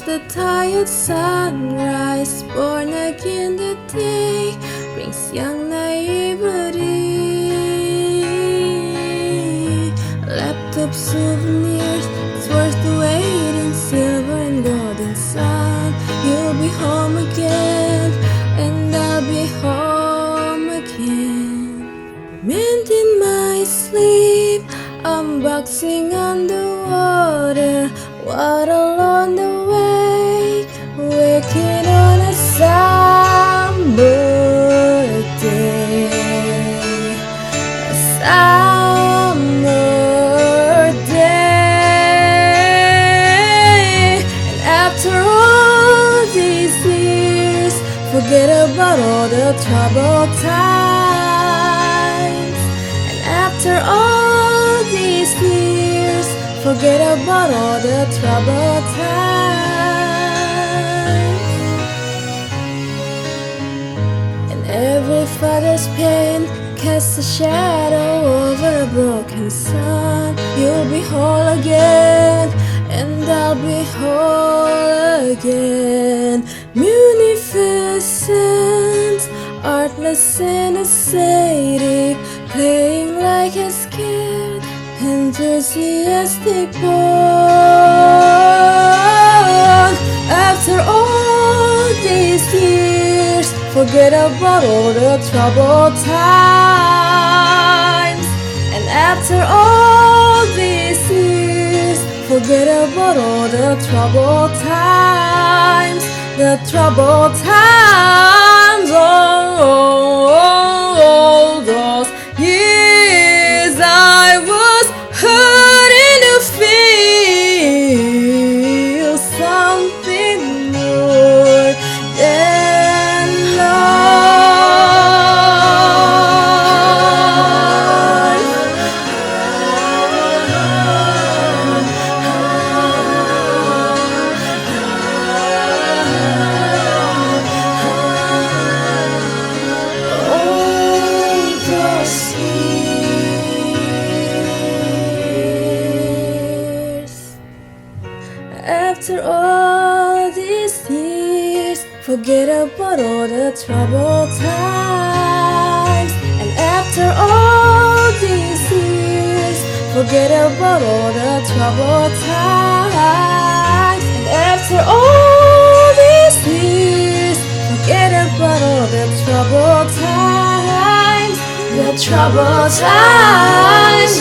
the tired sunrise, born again the day brings young naivety. Laptop souvenirs, it's worth the wait in silver and golden sun. You'll be home again, and I'll be home again. Meant in my sleep, unboxing underwater, waddle on the way, waking on a summer day, a summer day. And after all these years, forget about all the troubled times. And after all these years, forget about all the troubled times. And every father's pain casts a shadow over a broken son. You'll be whole again, and I'll be whole again. Munificent, artless and ascetic, playing like a scared, enthusiastic boy. After all these years, forget about all the troubled times. And after all these years, forget about all the troubled times. The troubled times, all those years I was hurting to feel something more than After all these years, forget about all the troubled times. And after all these years, forget about all the troubled times. And after all these years, forget about all the troubled times. The troubled times.